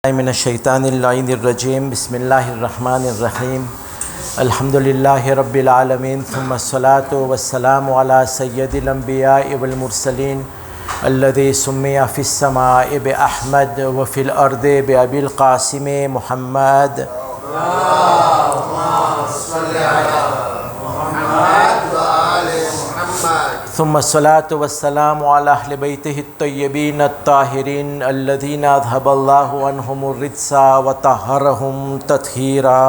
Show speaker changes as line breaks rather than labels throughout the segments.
मिनश्शैतानिर्रजीम बिस्मिल्लाहिर्रहमानिर्रहीम अल्हम्दुलिल्लाहि रब्बिल आलमीन थुम्मस्सलातु वस्सलामु अला सय्यदिल अंबियाइ वल मुरसलीन अल्लज़ी सुम्मिया फिस्समाइ बिअहमद व फिल अर्दि बिअबिल क़ासिम मुहम्मद थुम्मस्सलातु वस्सलामु अला अहलि बैतिहि अत्तय्यबीन अत्ताहिरीन अल्लज़ीना अज़हबल्लाहु अन्हुमुर रिज्सा व तहहरहुम तत्हीरा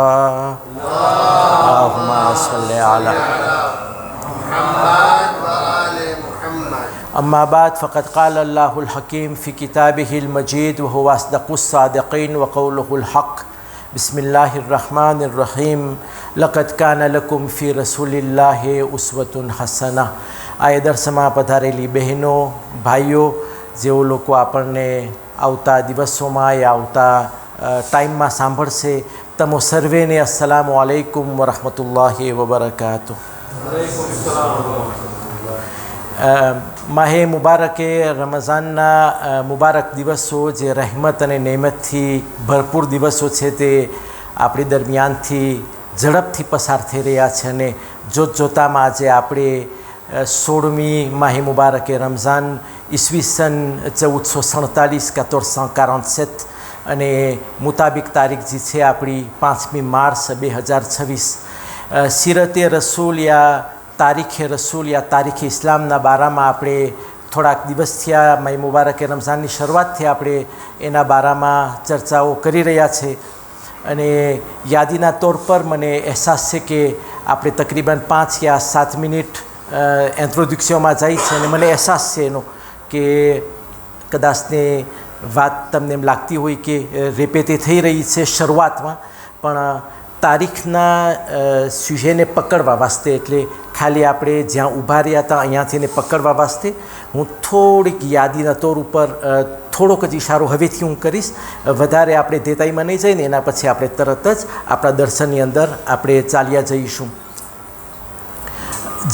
अल्लाहुम्मा सल्लि अला मुहम्मद व आलि मुहम्मद। अम्मा बाद फ़क़द क़ाल अल्लाहुल हकीम फ़ी किताबिहिल मजीद व हुवा अस्दक़ुस सादिक़ीन व क़ौलुहुल हक़। बिस्मिल्लाहिर्रहमानिर्रहीम लक़द कान लकुम फ़ी रसूलिल्लाहि उस्वतुन हसना। આ દર્શમાં પધારેલી બહેનો ભાઈઓ, જેઓ લોકો આપણને આવતા દિવસોમાં યા આવતા ટાઈમમાં સાંભળશે, તમો સર્વેને અસ્સલામુ અલૈકુમ વરહમતુલ્લાહિ વબરકાતુહ। માહે મુબારકે રમઝાનના મુબારક દિવસો જે રહેમત અને નેમતથી ભરપૂર દિવસો છે તે આપણી દરમિયાનથી ઝડપથી પસાર થઈ રહ્યા છે અને જોતજોતામાં આજે આપણે 16મી માહી મુબારકે રમઝાન ઈસવીસન 1447 1447 અને મુતાબિક તારીખ જે છે આપણી 5મી માર્ચ 2026 સીરતે રસૂલ યા તારીખે રસૂલ યા તારીખે ઇસ્લામના બારામાં આપણે થોડાક દિવસ થયા માહી મુબારકે રમઝાનની શરૂઆતથી આપણે એના બારામાં ચર્ચાઓ કરી રહ્યા છે અને યાદીના તौर પર મને અહેસાસ છે કે આપણે તકરીબન 5 યા 7 મિનિટ ઇન્ટ્રોડક્શનમાં જાય છે અને મને અહેસાસ છે એનો કે કદાચને વાત તમને એમ લાગતી હોય કે રેપેતે થઈ રહી છે શરૂઆતમાં, પણ તારીખના સુજેને પકડવા વાસ્તે, એટલે ખાલી આપણે જ્યાં ઊભા રહ્યા હતા અહીંયાથી એને પકડવા વાસ્તે હું થોડીક યાદીના તौर ઉપર થોડોક જ ઇશારો હવેથી હું કરીશ, વધારે આપણે દેતાઈમાં નહીં જઈને એના પછી આપણે તરત જ આપણા દર્શનની અંદર આપણે ચાલ્યા જઈશું।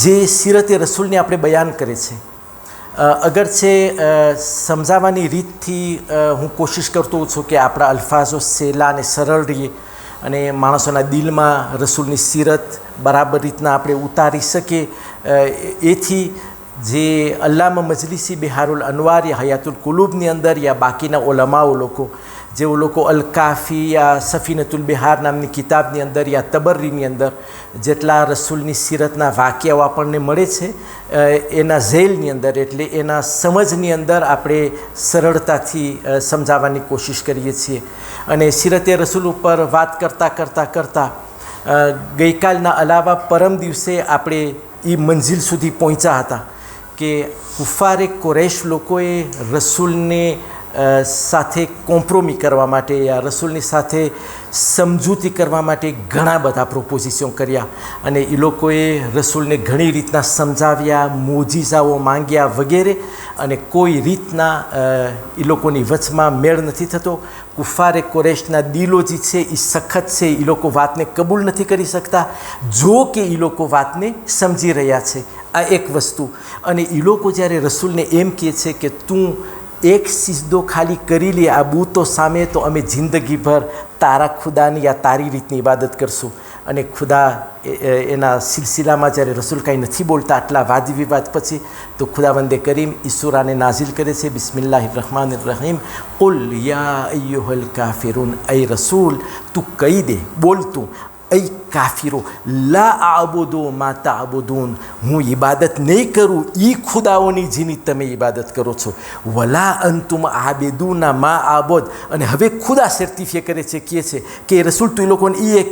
જે સીરતે રસૂલને આપણે બયાન કરે છે, અગરચે સમજાવવાની રીતથી હું કોશિશ કરતો છું કે આપણા અલ્ફાઝો સહેલા અને સરળ રહીએ અને માણસોના દિલમાં રસૂલની સીરત બરાબર રીતના આપણે ઉતારી શકીએ। એથી જે અલ્લામા મજલિસી બિહારુલ અનવાર યા હયાતુલ કુલુબની અંદર યા બાકીના ઓલમાઓ લોકો, જેઓ લોકો અલ કાફી યા સફીનતુલ બિહાર નામની કિતાબની અંદર યા તબરીની અંદર જેટલા રસૂલની સીરતના વાક્યાઓ આપણને મળે છે એના ઝેલની અંદર, એટલે એના સમજની અંદર આપણે સરળતાથી સમજાવવાની કોશિશ કરીએ છીએ। અને સીરતે રસૂલ ઉપર વાત કરતાં કરતાં કરતાં ગઈકાલના અલાવા પરમ દિવસે આપણે એ મંઝિલ સુધી પહોંચ્યા હતા કે કુફારે કુરૈશ લોકોએ રસૂલને સાથે કોમ્પ્રોમી કરવા માટે યા રસૂલની સાથે સમજૂતી કરવા માટે ઘણા બધા પ્રોપોઝિશન કર્યા અને એ લોકોએ રસૂલને ઘણી રીતના સમજાવ્યા, મોજીઝાઓ માંગ્યા વગેરે, અને કોઈ રીતના એ લોકોની વચમાં મેળ નથી થતો। કુફારે કુરૈશના દિલો જે છે એ સખત છે, એ લોકો વાતને કબૂલ નથી કરી શકતા, જો કે એ લોકો વાતને સમજી રહ્યા છે। આ એક વસ્તુ। અને એ લોકો જ્યારે રસૂલને એમ કહે છે કે તું એક સિજદો ખાલી કરી લે આ બૂતો સામે તો અમે જિંદગીભર તારા ખુદાની યા તારી રીતની ઇબાદત કરશું। અને ખુદા એના સિલસિલામાં જ્યારે રસૂલ કાંઈ નથી બોલતા આટલા વાદ વિવાદ પછી, તો ખુદાવંદે કરીમ ઈ સૂરાને નાઝિલ કરે છે બિસ્મિલ્લાહિર્રહમાનિર્રહીમ કુલ યા અય્યુહલ કાફિરૂન, અય રસૂલ તું કહી દે, બોલ તું, અય કાફિરો લા આબુદુ મા તાબુદૂન, હું ઇબાદત નહીં કરું એ ખુદાઓની જેની તમે ઇબાદત કરો છો, વલા અંતુમ આબિદૂના મા આબુદ। અને હવે ખુદા સર્ટિફાઈ કરે છે, કહે છે કે રસૂલ તું એ લોકોને એ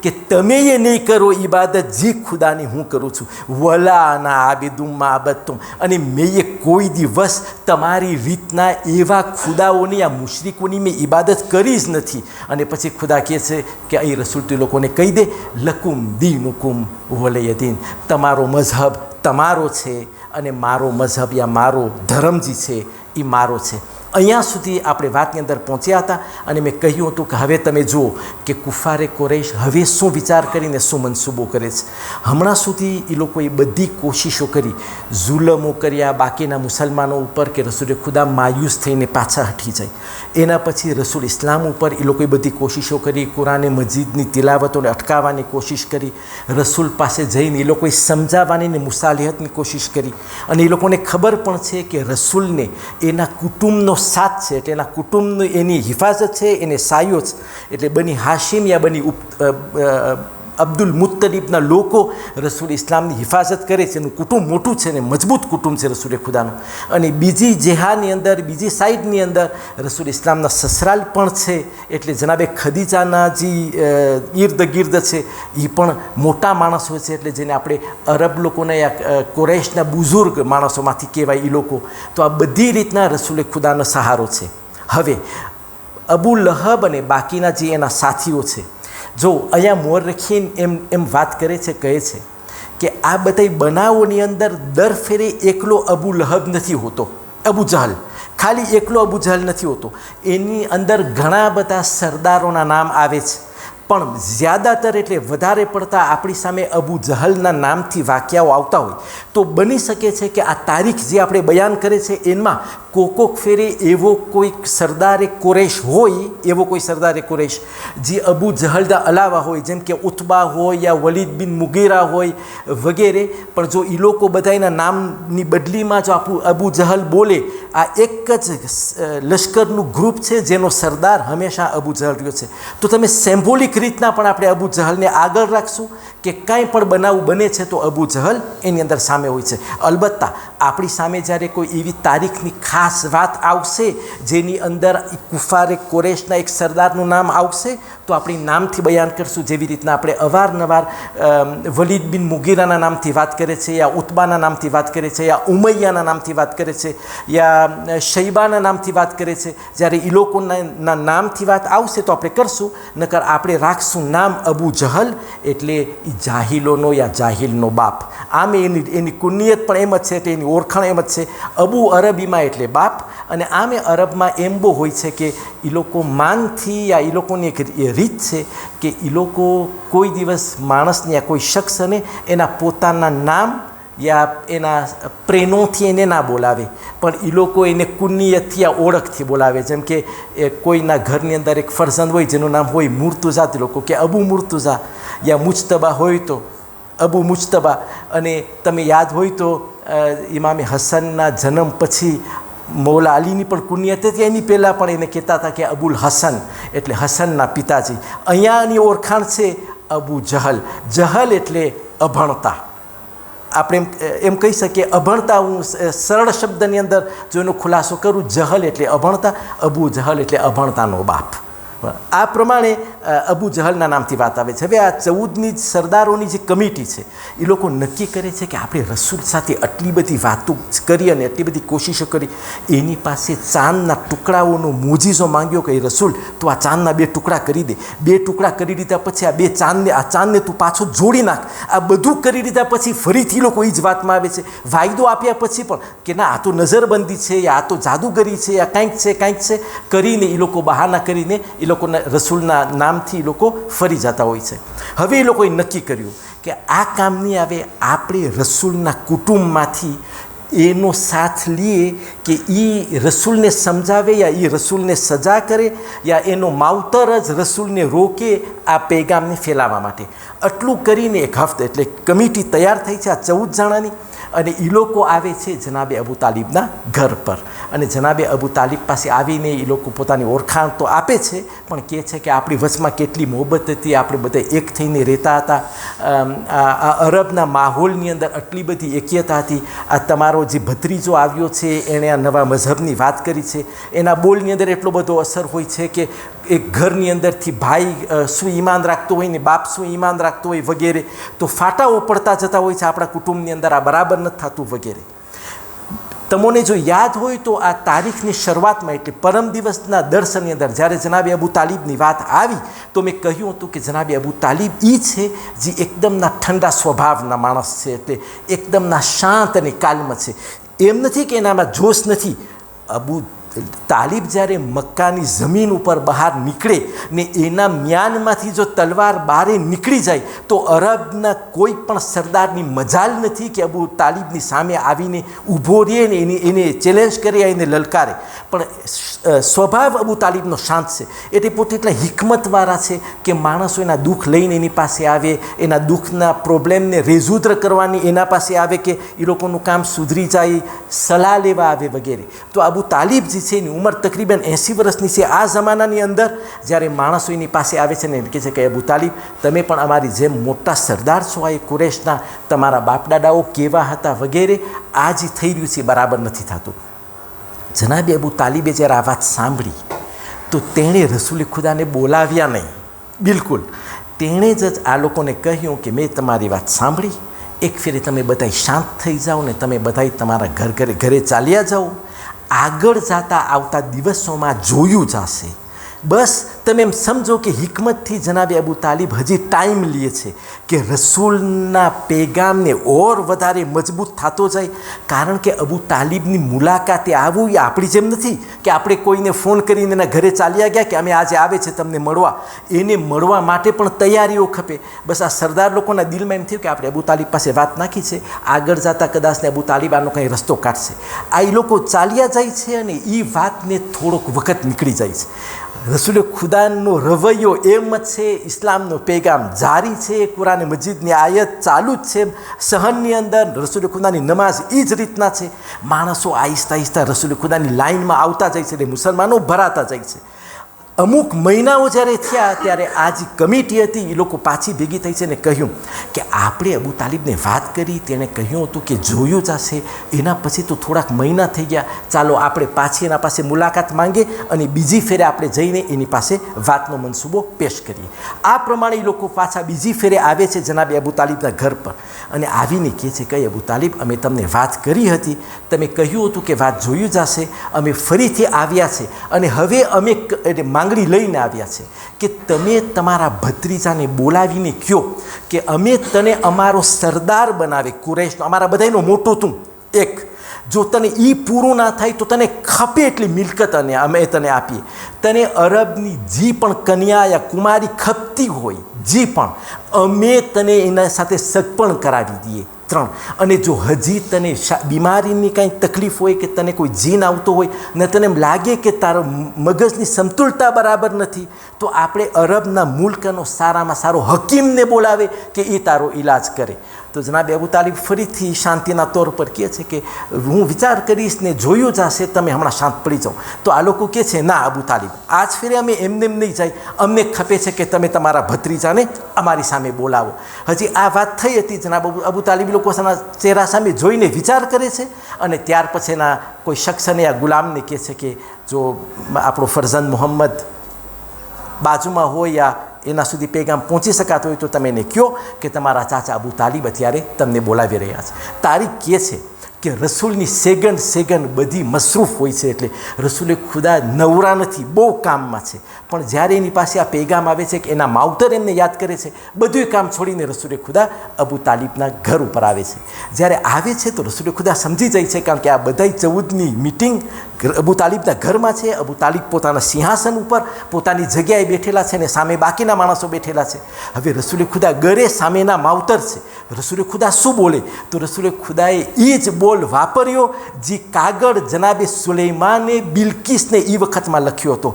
કે તમે એ નહીં કરો ઇબાદત જે ખુદાની હું કરું છું, વલા ના આબિદુમ મા આબદતુમ, અને મેં એ કોઈ દિવસ તમારી રીતના એવા ખુદાઓની આ મુશરિકોની મેં ઇબાદત કરી જ નથી। અને પછી ખુદા કહે છે કે અહીં રસૂલ તું એ લોકોને કહી દે લકુમ દીનુકુમ વલિય દીન, તમારો મઝહબ તમારો છે અને મારો મઝહબ યા મારો ધર્મ જે છે એ મારો છે। અહીંયા સુધી આપણે વાતની અંદર પહોંચ્યા હતા અને મેં કહ્યું હતું કે હવે તમે જુઓ કે કુફારે કુરૈશ હવે શું વિચાર કરીને શું મનસૂબો કરે છે. હમણાં સુધી એ લોકોએ બધી કોશિશો કરી, જુલમો કર્યા બાકીના મુસલમાનો ઉપર કે રસૂલે ખુદા માયુસ થઈને પાછા હટી જાય. એના પછી રસૂલ ઇસ્લામ ઉપર એ લોકોએ બધી કોશિશો કરી, કુરાને મજીદની તિલાવતોને અટકાવવાની કોશિશ કરી, રસૂલ પાસે જઈને એ લોકોએ સમજાવવાની ને મુસાલિહતની કોશિશ કરી. અને એ લોકોને ખબર પણ છે કે રસૂલને એના કુટુંબનો સાથ છે, એટલે એના કુટુંબની એની હિફાજત છે, એને સાયો છે. એટલે બની હાશિમ યા બની અબ્દુલ મુત્તલિબના લોકો રસૂલ ઇસ્લામની હિફાજત કરે છે. એનું કુટુંબ મોટું છે ને મજબૂત કુટુંબ છે રસૂલે ખુદાનું. અને બીજી જેહાની અંદર, બીજી સાઈડની અંદર રસૂલ ઇસ્લામના સસરાલ પણ છે. એટલે જનાબે ખદીજાના જે ઈર્દ ગિર્દ છે એ પણ મોટા માણસો છે, એટલે જેને આપણે અરબ લોકોના યા કુરૈશના બુઝુર્ગ માણસોમાંથી કહેવાય એ લોકો. તો આ બધી રીતના રસૂલે ખુદાનો સહારો છે. હવે અબુ લહબ અને બાકીના જે એના સાથીઓ છે, જો અહીંયા મોરખીન એમ વાત કરે છે, કહે છે કે આ બધા બનાવોની અંદર દર ફેરે એકલો અબુ લહબ નથી હોતો, અબુ જહલ ખાલી એકલો અબુ જહલ નથી હોતો. એની અંદર ઘણા બધા સરદારોના નામ આવે છે, પણ જ્યાદાતર એટલે વધારે પડતા આપણી સામે અબુ જહલના નામથી વાક્યાઓ આવતા હોય તો બની શકે છે કે આ તારીખ જે આપણે બયાન કરે છે એમાં કોકોક ફેરે એવો કોઈક સરદારે કુરૈશ હોય, એવો કોઈ સરદારે કુરૈશ જે અબુ જહલના અલાવા હોય, જેમ કે ઉતબા હોય યા વલીદ બિન મુગીરા હોય વગેરે. પણ જો એ લોકો બધાના નામની બદલીમાં જો અબુ જહલ બોલે, આ એક જ લશ્કરનું ગ્રુપ છે જેનો સરદાર હંમેશા અબુ જહલ રહ્યો છે, તો તમે સિમ્બોલિક રીતના પણ આપણે અબુ જહલને આગળ રાખશું કે કાંઈ પણ બનાવ બને છે તો અબુ જહલ એની અંદર સામે હોય છે. અલબત્ત આપણી સામે જ્યારે કોઈ એવી તારીખની ખાસ વાત આવશે જેની અંદર કુફારે કુરૈશના એક સરદારનું નામ આવશે તો આપણે નામથી બયાન કરશું. જેવી રીતના આપણે અવારનવાર વલીદ બિન મુગીરાના નામથી વાત કરે છે, યા ઉતબાના નામથી વાત કરે છે, યા ઉમૈયાના નામથી વાત કરે છે, યા શૈબાના નામથી વાત કરે છે. જ્યારે એ લોકોના નામથી વાત આવશે તો આપણે કરશું, નકર આપણે રાખશું નામ અબુ જહલ, એટલે એ જાહિલોનો યા જાહિલનો બાપ. આમ એની કુનિયત પણ એમ જ છે, એટલે એની ઓળખાણ એમ જ છે. અબુ અરબીમાં એટલે બાપ, અને આમે અરબમાં એમ બહુ હોય છે કે એ લોકો માનથી યા એ લોકોની એક રીત છે કે એ લોકો કોઈ દિવસ માણસને યા કોઈ શખ્સને એના પોતાના નામ યા એના પ્રેનોથી એને ના બોલાવે, પણ એ લોકો એને કુનિયતથી યા ઓળખથી બોલાવે. જેમ કે કોઈના ઘરની અંદર એક ફરજંદ હોય જેનું નામ હોય મુર્તુઝા, તે લોકો કે અબુ મુર્તુઝા, યા મુજતબા હોય તો અબુ મુજતબા. અને તમે યાદ હોય તો ઇમામે હસનના જન્મ પછી મૌલા અલીની પણ કુનિયત હતી, એની પહેલાં પણ એને કહેતા હતા કે અબુલ હસન, એટલે હસનના પિતાજી. અહીંયાની ઓળખાણ છે અબુ જહલ. જહલ એટલે અભણતા. આપણે એમ કહી શકીએ અભણતા. હું સરળ શબ્દની અંદર જો એનો ખુલાસો કરું, જહલ એટલે અભણતા, અબુ જહલ એટલે અભણતાનો બાપ. આ પ્રમાણે અબુ જહલના નામથી વાત આવે છે. હવે આ 14ની સરદારોની જે કમિટી છે એ લોકો નક્કી કરે છે કે આપણે રસૂલ સાથે આટલી બધી વાતો કરી અને આટલી બધી કોશિશો કરી, એની પાસે ચાંદના ટુકડાઓનો મોજીઝો માંગ્યો કે રસૂલ તો આ ચાંદના 2 ટુકડા કરી દે. 2 ટુકડા કરી દીધા પછી આ ચાંદને તું પાછો જોડી નાખ. આ બધું કરી દીધા પછી ફરીથી લોકો એ જ વાતમાં આવે છે. વાયદો આપ્યા પછી પણ કે ના, આ તો નજરબંધી છે, યા આ તો જાદુગરી છે, યા કાંઈક છે કરીને એ લોકો બહાના કરીને એ લોકોના રસૂલના નામથી લોકો ફરી જતા હોય છે. હવે એ લોકોએ નક્કી કર્યું કે આ કામની આવે આપણે રસૂલના કુટુંબમાંથી એનો સાથ લઈએ કે એ રસૂલને સમજાવે યા એ રસૂલને સજા કરે યા એનો માવતર જ રસૂલને રોકે આ પૈગામને ફેલાવવા માટે. આટલું કરીને એક હફતે એટલે કમિટી તૈયાર થઈ છે આ 14 જણાની, અને એ લોકો આવે છે જનાબે અબુ તાલિબના ઘર પર. અને જનાબે અબુ તાલિબ પાસે આવીને એ લોકો પોતાની ઓળખાણ તો આપે છે, પણ કહે છે કે આપણી વચમાં કેટલી મોહબ્બત હતી, આપણે બધા એક થઈને રહેતા હતા, આ અરબના માહોલની અંદર આટલી બધી એકતા હતી. આ તમારો જે ભત્રીજો આવ્યો છે એણે આ નવા મઝહબની વાત કરી છે, એના બોલની અંદર એટલો બધો અસર હોય છે કે એક ઘરની અંદરથી ભાઈ શું ઈમાન રાખતો હોય ને બાપ શું ઈમાન રાખતો હોય વગેરે, તો ફાટાઓ પડતા જતા હોય છે આપણા કુટુંબની અંદર, આ બરાબર નથી થતું વગેરે. તમને જો યાદ હોય તો આ તારીખની શરૂઆતમાં એટલે પરમ દિવસના દર્શનની અંદર જ્યારે જનાબે અબુ તાલિબની વાત આવી તો મેં કહ્યું હતું કે જનાબે અબુ તાલિબ એ છે જે એકદમના ઠંડા સ્વભાવના માણસ છે, એટલે એકદમના શાંત અને કાલ્મ છે. એમ નથી કે એનામાં જોશ નથી. અબુ તાલિબ જ્યારે મક્કાની જમીન ઉપર બહાર નીકળે ને એના મ્યાનમાંથી જો તલવાર બહાર નીકળી જાય તો અરબના કોઈ પણ સરદારની મજાલ નથી કે અબુ તાલિબની સામે આવીને ઊભો રહે ને એને ચેલેન્જ કરે, એને લલકારે. પણ સ્વભાવ અબુ તાલિબનો શાંત છે. એટલે પોતે એટલા હિકમતવાળા છે કે માણસો એના દુઃખ લઈને એની પાસે આવે, એના દુઃખના પ્રોબ્લેમને રેઝુદ્ર કરવાની એના પાસે આવે કે એ લોકોનું કામ સુધરી જાય, સલાહ લેવા આવે વગેરે. તો અબુ તાલિબ જે છે એની ઉંમર તકરીબન 80 વર્ષની છે. આ જમાનાની અંદર જ્યારે માણસો એની પાસે આવે છે ને એમ કહે છે કે અબુ તાલિબ, તમે પણ અમારી જેમ મોટા સરદાર છો, આ કુરેશના, તમારા બાપદાદાઓ કેવા હતા વગેરે. આ જે થઈ રહ્યું છે બરાબર નથી થતું. જનાબે અબુ તાલિબે જ્યારે આ વાત સાંભળી તો તેણે રસૂલ ખુદાને બોલાવ્યા નહીં, બિલકુલ. તેણે જ આ લોકોને કહ્યું કે મેં તમારી વાત સાંભળી, એક ફેરે તમે બધા શાંત થઈ જાઓ ને તમે બધા તમારા ઘરે ચાલ્યા જાઓ. આગળ જતા આવતા દિવસોમાં જોયું જશે. બસ તમે એમ સમજો કે હિકમતથી જનાબે અબુ તાલિબ હજી ટાઈમ લે છે કે રસૂલના પેગામને ઓર વધારે મજબૂત થતો જાય. કારણ કે અબુ તાલિબની મુલાકાતે આવવું એ આપણી જેમ નથી કે આપણે કોઈને ફોન કરીને એના ઘરે ચાલ્યા ગયા કે અમે આજે આવે છે તમને મળવા. એને મળવા માટે પણ તૈયારીઓ ખપે. બસ આ સરદાર લોકોના દિલમાં એમ થયું કે આપણે અબુ તાલિબ પાસે વાત નાખી છે, આગળ જતાં કદાચ ને અબુ તાલિબ આનો કંઈ રસ્તો કાઢશે. આ એ લોકો ચાલ્યા જાય છે અને એ વાતને થોડોક વખત નીકળી જાય છે. રસૂલ ખુદાનો રવૈયો એમ જ છે, ઇસ્લામનો પેગામ જારી છે, કુરાન મજીદની આયત ચાલુ જ છે, સહનની અંદર રસૂલ ખુદાની નમાઝ એ જ રીતના છે. માણસો આહિસ્તા આહિસ્તા રસૂલ ખુદાની લાઇનમાં આવતા જાય છે એટલે મુસલમાનો ભરાતા જાય છે. અમુક મહિનાઓ જ્યારે થયા ત્યારે આ જે કમિટી હતી એ લોકો પાછી ભેગી થઈ છે ને કહ્યું કે આપણે અબુ તાલિબને વાત કરી, તેણે કહ્યું હતું કે જોયું જશે. એના પછી તો થોડાક મહિના થઈ ગયા, ચાલો આપણે પાછી એના પાસે મુલાકાત માંગે અને બીજી ફેરે આપણે જઈને એની પાસે વાતનો મનસૂબો પેશ કરીએ. આ પ્રમાણે એ લોકો પાછા બીજી ફેરે આવે છે જનાબે અબુ તાલિબના ઘર પર અને આવીને કહે છે કે અબુ તાલિબ, અમે તમને વાત કરી હતી, તમે કહ્યું હતું કે વાત જોયું જશે, અમે ફરીથી આવ્યા છે અને હવે અમે માંગણી લઈને આવ્યા છે કે તમે તમારા ભત્રીજાને બોલાવીને કહો કે અમે તને અમારો સરદાર બનાવે, કુરૈશનો, અમારા બધાનો મોટો તું એક. જો તને એ પૂરું ના થાય તો તને ખપે એટલી મિલકત અને અમે તને આપીએ. તને અરબની જે પણ કન્યા યા કુમારી ખપતી હોય, જે પણ, અમે તને એના સાથે સગપણ કરાવી દઈએ. 3. અને જો હજી તને બીમારીની કાંઈ તકલીફ હોય કે તને કોઈ જીન આવતો હોય ને તને એમ લાગે કે તારો મગજની સમતુલતા બરાબર નથી તો આપણે અરબના મુલ્કનો સારામાં સારો હકીમને બોલાવે કે એ તારો ઈલાજ કરે. તો જનાબે અબુ તાલિબ ફરીથી શાંતિના તોર પર કહે છે કે હું વિચાર કરીશ ને જોયું જશે, તમે હમણાં શાંત પડી જાઓ. તો આ લોકો કહે છે ના અબુ તાલિબ, આજ ફેરે અમે એમને એમ નહીં જાય, અમને ખપે છે કે તમે તમારા ભત્રીજાને અમારી સામે બોલાવો. હજી આ વાત થઈ હતી, જનાબ અબુ તાલિબ લોકોના ચહેરા સામે જોઈને વિચાર કરે છે અને ત્યાર પછીના કોઈ શખ્સને યા ગુલામને કહે છે કે જો આપણો ફરઝંદ મોહમ્મદ બાજુમાં હોય યા એના સુધી પેગામ પહોંચી શકાતો હોય તો તમે એને કહો કે તમારા ચાચા અબુ તાલિબ અત્યારે તમને બોલાવી રહ્યા છે. તારીખ કહે છે કે રસૂલની સેગન બધી મસરૂફ હોય છે એટલે રસૂલે ખુદા નવરા નથી, બહુ કામમાં છે. પણ જ્યારે એની પાસે આ પેગામ આવે છે કે એના માવતર એમને યાદ કરે છે, બધું કામ છોડીને રસૂલે ખુદા અબુ તાલિબના ઘર ઉપર આવે છે. જ્યારે આવે છે તો રસૂલે ખુદા સમજી જાય છે કારણ કે આ બધાય 14ની મિટિંગ અબુ તાલિબના ઘરમાં છે. અબુ તાલિબ પોતાના સિંહાસન ઉપર પોતાની જગ્યાએ બેઠેલા છે ને સામે બાકીના માણસો બેઠેલા છે. હવે રસૂલે ખુદા ગરે સામેના માવતર છે. રસૂલે ખુદા શું બોલે તો રસૂલે ખુદાએ એ જ બોલ વાપર્યો જે કાગળ જનાબે સુલેમાને બિલકિસને એ વખતમાં લખ્યો હતો.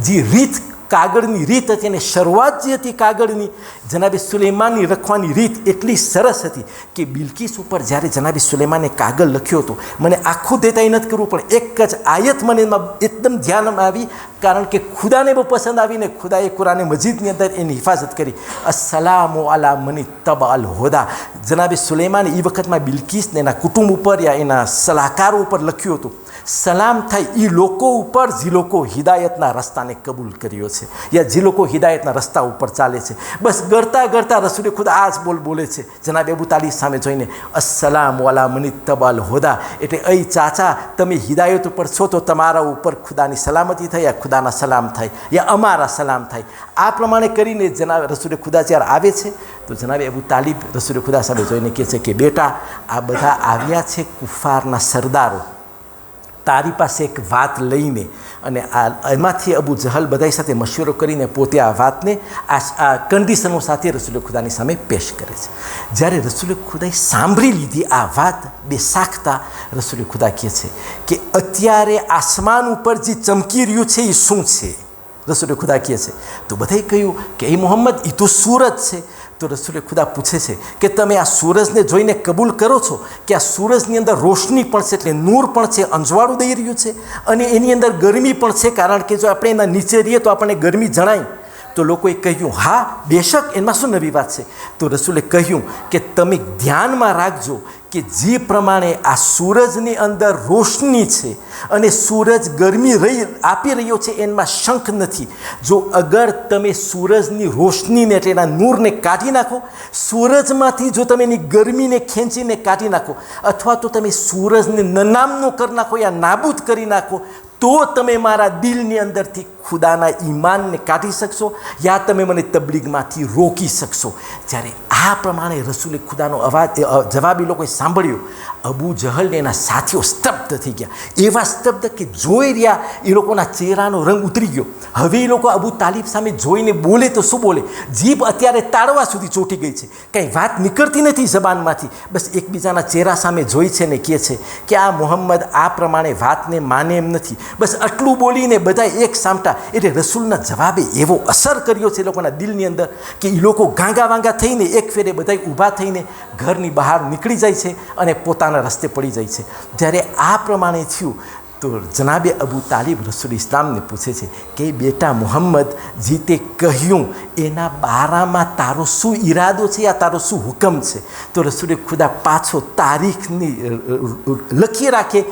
જે રીત કાગળની રીત હતી અને શરૂઆત જે હતી કાગળની જનાબે સુલેમાનની લખવાની રીત એટલી સરસ હતી કે બિલકિસ ઉપર જ્યારે જનાબે સુલેમાને કાગળ લખ્યો હતો, મને આખું દેતાઈ નથી કરવું પણ એક જ આયત મને એમાં એકદમ ધ્યાનમાં આવી કારણ કે ખુદાને બહુ પસંદ આવીને ખુદાએ કુરાને મજીદની અંદર એની હિફાજત કરી. અસ્સલામુ અલા મની તબા અલ હોદા. જનાબે સુલેમાને એ વખતમાં બિલકિસને એના કુટુંબ ઉપર યા એના સલાહકારો ઉપર લખ્યું હતું, સલામ થાય એ લોકો ઉપર જે લોકો હિદાયતના રસ્તાને કબૂલ કર્યો છે યા જે લોકો હિદાયતના રસ્તા ઉપર ચાલે છે. બસ ગરતા રસૂલે ખુદા આ જ બોલે છે જનાબ અબુ તાલિબ સામે જોઈને, અસ્સલામુ અલા મની તબાલ હોદા. એટલે અહીં ચાચા તમે હિદાયત ઉપર છો તો તમારા ઉપર ખુદાની સલામતી થાય યા ખુદાના સલામ થાય યા અમારા સલામ થાય. આ પ્રમાણે કરીને જનાબ રસૂલે ખુદા જ્યારે આવે છે તો જનાબ અબુ તાલિબ રસૂલે ખુદા સામે જોઈને કહે છે કે બેટા આ બધા આવ્યા છે કુફારના સરદારો, તારી પાસે એક વાત લઈને અને એમાંથી અબુ જહલ બધા સાથે મશવરો કરીને પોતે આ વાતને આ કન્ડિશનો સાથે રસૂલ ખુદાની સામે પેશ કરે છે. જ્યારે રસૂલ ખુદાએ સાંભળી લીધી આ વાત બેસાખતા રસૂલ ખુદા કહે છે કે અત્યારે આસમાન ઉપર જે ચમકી રહ્યું છે એ શું છે? રસૂલ ખુદા કહે છે. તો બધાએ કહ્યું કે એ મોહમ્મદ એ તો સૂરજ છે. તો રસૂલ ખુદા પૂછે છે કે તમે આ સૂરજને જોઈને કબૂલ કરો છો કે આ સૂરજની અંદર રોશની પણ છે, એટલે નૂર પણ છે, અંજવાળું દઈ રહ્યું છે અને એની અંદર ગરમી પણ છે, કારણ કે જો આપણે એના નીચે રહીએ તો આપણને ગરમી જણાય. તો લોકોએ કહ્યું હા બેશક, એમાં શું નવી વાત છે? તો રસૂલે કહ્યું કે તમે ધ્યાનમાં રાખજો કે જે પ્રમાણે આ સૂરજની અંદર રોશની છે અને સૂરજ ગરમી આપી રહ્યો છે એમાં શંખ નથી. જો અગર તમે સૂરજની રોશનીને એટલે એના નૂરને કાઢી નાખો, સૂરજમાંથી જો તમે એની ગરમીને ખેંચીને કાઢી નાખો, અથવા તો તમે સૂરજને નનામનો કરી નાખો યા નાબૂદ કરી નાખો, તો તમે મારા દિલની અંદરથી ખુદાના ઈમાનને કાઢી શકશો યા તમે મને તબલીગમાંથી રોકી શકશો. જ્યારે આ પ્રમાણે રસૂલે ખુદાનો જવાબ એ લોકોએ સાંભળ્યો, અબુ જહલ ને એના સાથીઓ સ્તબ્ધ થઈ ગયા. એવા સ્તબ્ધ કે જોઈ રહ્યા એ લોકોના ચહેરાનો રંગ ઉતરી ગયો. હવે એ લોકો અબુ તાલિબ સામે જોઈને બોલે તો શું બોલે? જીભ અત્યારે તાળવા સુધી ચોંટી ગઈ છે, કંઈ વાત નીકળતી નથી જબાનમાંથી. બસ એકબીજાના ચહેરા સામે જોઈ છે ને કહે છે કે આ મોહમ્મદ આ પ્રમાણે વાતને માને એમ નથી. બસ આટલું બોલીને બધા એક સામટા. એટલે રસૂલના જવાબે એવો અસર કર્યો છે એ લોકોના દિલની અંદર કે એ લોકો ગાંગા વાંગા થઈને એક ફેરે બધા ઊભા થઈને ઘરની બહાર નીકળી જાય છે અને પોતાના રસ્તે પડી જાય છે. જ્યારે આ પ્રમાણે થયું તો જનાબે અબુ તાલિબ રસૂલ ઇસ્લામને પૂછે છે કે બેટા મોહમ્મદ, જે તે કહ્યું એના બારામાં તારો શું ઈરાદો છે યા તારો શું હુકમ છે? તો રસૂલે ખુદા પાછો તારીખની લખી રાખે